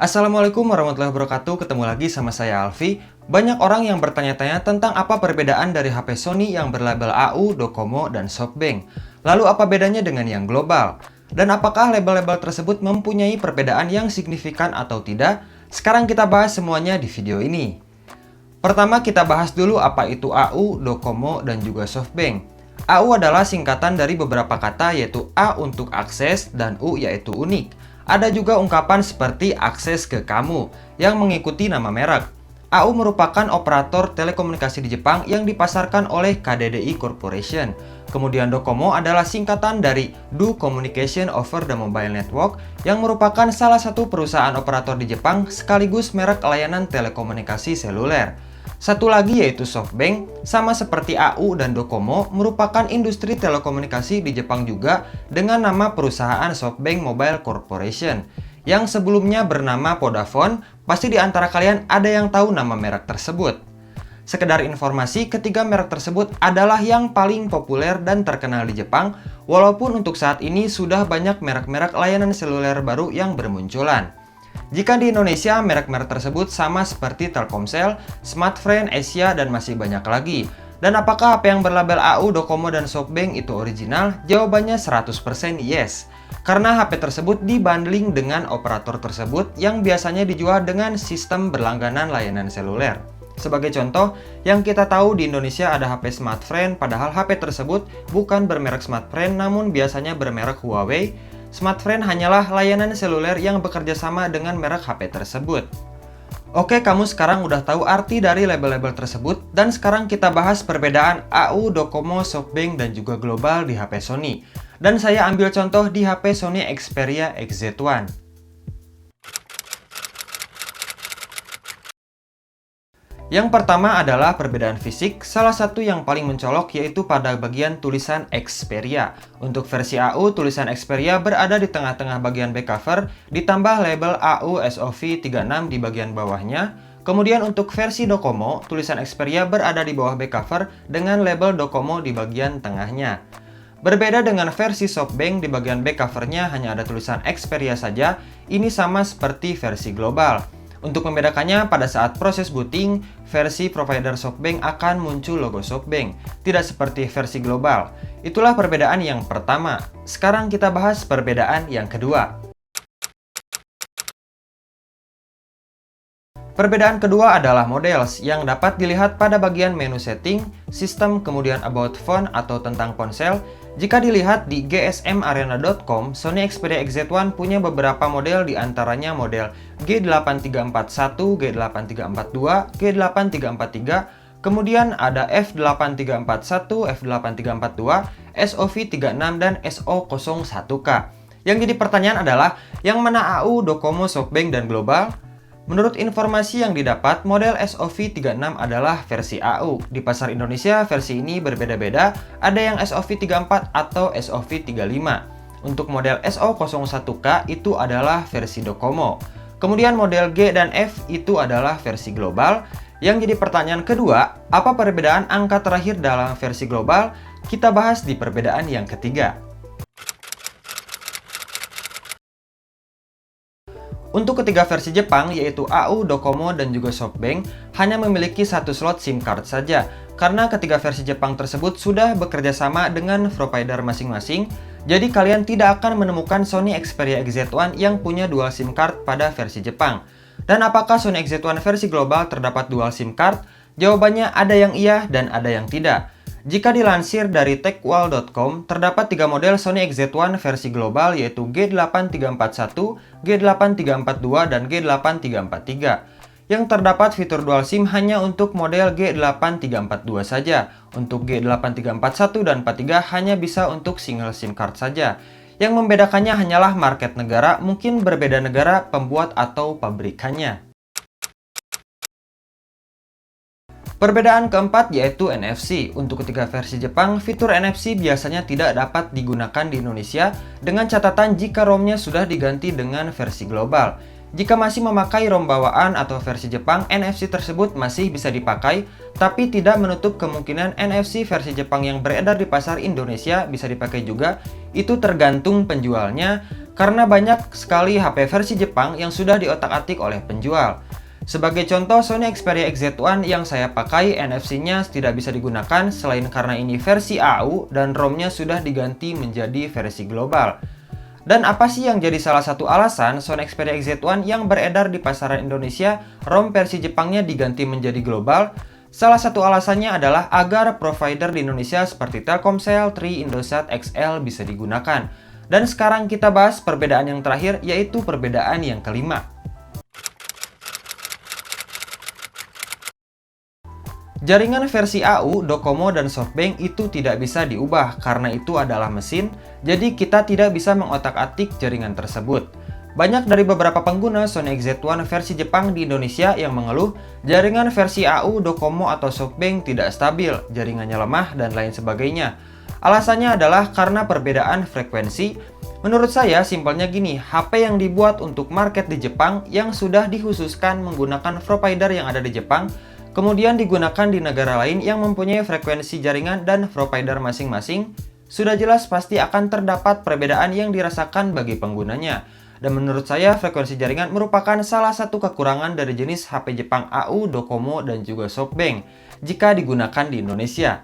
Assalamualaikum warahmatullahi wabarakatuh, ketemu lagi sama saya Alfi. Banyak orang yang bertanya-tanya tentang apa perbedaan dari HP Sony yang berlabel AU, Docomo, dan SoftBank. Lalu apa bedanya dengan yang global? Dan apakah label-label tersebut mempunyai perbedaan yang signifikan atau tidak? Sekarang kita bahas semuanya di video ini. Pertama kita bahas dulu apa itu AU, Docomo, dan juga SoftBank. AU adalah singkatan dari beberapa kata yaitu A untuk akses dan U yaitu unik. Ada juga ungkapan seperti akses ke kamu yang mengikuti nama merek. AU merupakan operator telekomunikasi di Jepang yang dipasarkan oleh KDDI Corporation. Kemudian Docomo adalah singkatan dari Do Communication Over the Mobile Network yang merupakan salah satu perusahaan operator di Jepang sekaligus merek layanan telekomunikasi seluler. Satu lagi yaitu SoftBank, sama seperti AU dan Docomo, merupakan industri telekomunikasi di Jepang juga dengan nama perusahaan SoftBank Mobile Corporation. Yang sebelumnya bernama Vodafone, pasti di antara kalian ada yang tahu nama merek tersebut. Sekedar informasi, ketiga merek tersebut adalah yang paling populer dan terkenal di Jepang, walaupun untuk saat ini sudah banyak merek-merek layanan seluler baru yang bermunculan. Jika di Indonesia, merek-merek tersebut sama seperti Telkomsel, Smartfren, Asia, dan masih banyak lagi. Dan apakah HP yang berlabel AU, Docomo, dan SoftBank itu original? Jawabannya 100% yes. Karena HP tersebut dibundling dengan operator tersebut yang biasanya dijual dengan sistem berlangganan layanan seluler. Sebagai contoh, yang kita tahu di Indonesia ada HP Smartfren, padahal HP tersebut bukan bermerek Smartfren namun biasanya bermerek Huawei. Smartfren hanyalah layanan seluler yang bekerja sama dengan merek HP tersebut. Oke, kamu sekarang udah tahu arti dari label-label tersebut, dan sekarang kita bahas perbedaan AU, Docomo, SoftBank, dan juga global di HP Sony. Dan saya ambil contoh di HP Sony Xperia XZ1. Yang pertama adalah perbedaan fisik, salah satu yang paling mencolok yaitu pada bagian tulisan Xperia. Untuk versi AU, tulisan Xperia berada di tengah-tengah bagian back cover, ditambah label AU SOV36 di bagian bawahnya. Kemudian untuk versi Docomo, tulisan Xperia berada di bawah back cover dengan label Docomo di bagian tengahnya. Berbeda dengan versi SoftBank, di bagian back covernya hanya ada tulisan Xperia saja, ini sama seperti versi global. Untuk membedakannya, pada saat proses booting, versi provider SoftBank akan muncul logo SoftBank, tidak seperti versi global. Itulah perbedaan yang pertama. Sekarang kita bahas perbedaan yang kedua. Perbedaan kedua adalah models yang dapat dilihat pada bagian menu setting, sistem, kemudian about phone atau tentang ponsel. Jika dilihat di gsmarena.com, Sony Xperia XZ1 punya beberapa model, diantaranya model G8341, G8342, G8343, kemudian ada F8341, F8342, SOV36, dan SO01K. Yang jadi pertanyaan adalah, yang mana AU, Docomo, SoftBank, dan global? Menurut informasi yang didapat, model SOV36 adalah versi AU. Di pasar Indonesia, versi ini berbeda-beda, ada yang SOV34 atau SOV35. Untuk model SO01K itu adalah versi Docomo. Kemudian model G dan F itu adalah versi global. Yang jadi pertanyaan kedua, apa perbedaan angka terakhir dalam versi global? Kita bahas di perbedaan yang ketiga. Untuk ketiga versi Jepang, yaitu AU, Docomo, dan juga SoftBank, hanya memiliki satu slot SIM card saja, karena ketiga versi Jepang tersebut sudah bekerja sama dengan provider masing-masing, jadi kalian tidak akan menemukan Sony Xperia XZ1 yang punya dual SIM card pada versi Jepang. Dan apakah Sony XZ1 versi global terdapat dual SIM card? Jawabannya ada yang iya dan ada yang tidak. Jika dilansir dari techwall.com, terdapat 3 model Sony XZ1 versi global yaitu G8341, G8342, dan G8343. Yang terdapat fitur dual SIM hanya untuk model G8342 saja. Untuk G8341 dan 43 hanya bisa untuk single SIM card saja. Yang membedakannya hanyalah market negara, mungkin berbeda negara, pembuat, atau pabrikannya. Perbedaan keempat yaitu NFC. Untuk ketiga versi Jepang, fitur NFC biasanya tidak dapat digunakan di Indonesia dengan catatan jika ROM-nya sudah diganti dengan versi global. Jika masih memakai ROM bawaan atau versi Jepang, NFC tersebut masih bisa dipakai, tapi tidak menutup kemungkinan NFC versi Jepang yang beredar di pasar Indonesia bisa dipakai juga. Itu tergantung penjualnya, karena banyak sekali HP versi Jepang yang sudah diotak-atik oleh penjual. Sebagai contoh, Sony Xperia XZ1 yang saya pakai, NFC-nya tidak bisa digunakan selain karena ini versi AU dan ROM-nya sudah diganti menjadi versi global. Dan apa sih yang jadi salah satu alasan Sony Xperia XZ1 yang beredar di pasaran Indonesia, ROM versi Jepangnya diganti menjadi global? Salah satu alasannya adalah agar provider di Indonesia seperti Telkomsel, Tri, Indosat, XL bisa digunakan. Dan sekarang kita bahas perbedaan yang terakhir, yaitu perbedaan yang kelima. Jaringan versi AU, Docomo, dan SoftBank itu tidak bisa diubah karena itu adalah mesin, jadi kita tidak bisa mengotak-atik jaringan tersebut. Banyak dari beberapa pengguna Sony XZ1 versi Jepang di Indonesia yang mengeluh jaringan versi AU, Docomo, atau SoftBank tidak stabil, jaringannya lemah, dan lain sebagainya. Alasannya adalah karena perbedaan frekuensi. Menurut saya, simpelnya gini, HP yang dibuat untuk market di Jepang yang sudah dikhususkan menggunakan provider yang ada di Jepang, kemudian digunakan di negara lain yang mempunyai frekuensi jaringan dan provider masing-masing, sudah jelas pasti akan terdapat perbedaan yang dirasakan bagi penggunanya. Dan menurut saya, frekuensi jaringan merupakan salah satu kekurangan dari jenis HP Jepang AU, Docomo, dan juga SoftBank jika digunakan di Indonesia.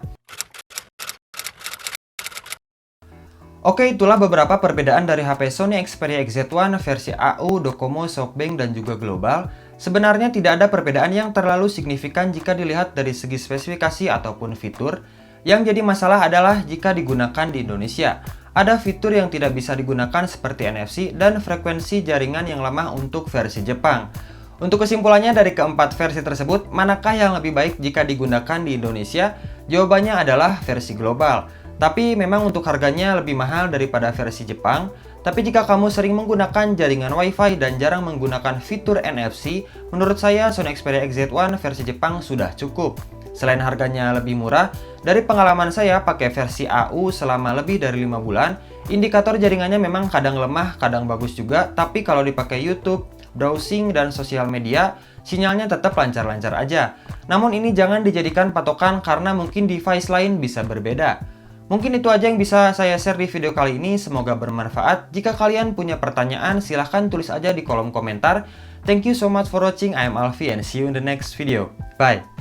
Oke, itulah beberapa perbedaan dari HP Sony Xperia XZ1 versi AU, Docomo, SoftBank, dan juga global. Sebenarnya tidak ada perbedaan yang terlalu signifikan jika dilihat dari segi spesifikasi ataupun fitur. Yang jadi masalah adalah jika digunakan di Indonesia. Ada fitur yang tidak bisa digunakan seperti NFC dan frekuensi jaringan yang lemah untuk versi Jepang. Untuk kesimpulannya dari keempat versi tersebut, manakah yang lebih baik jika digunakan di Indonesia? Jawabannya adalah versi global. Tapi memang untuk harganya lebih mahal daripada versi Jepang. Tapi jika kamu sering menggunakan jaringan Wi-Fi dan jarang menggunakan fitur NFC, menurut saya Sony Xperia XZ1 versi Jepang sudah cukup. Selain harganya lebih murah, dari pengalaman saya pakai versi AU selama lebih dari 5 bulan, indikator jaringannya memang kadang lemah, kadang bagus juga, tapi kalau dipakai YouTube, browsing, dan sosial media, sinyalnya tetap lancar-lancar aja. Namun ini jangan dijadikan patokan karena mungkin device lain bisa berbeda. Mungkin itu aja yang bisa saya share di video kali ini, semoga bermanfaat. Jika kalian punya pertanyaan, silahkan tulis aja di kolom komentar. Thank you so much for watching, I am Alfi and see you in the next video. Bye!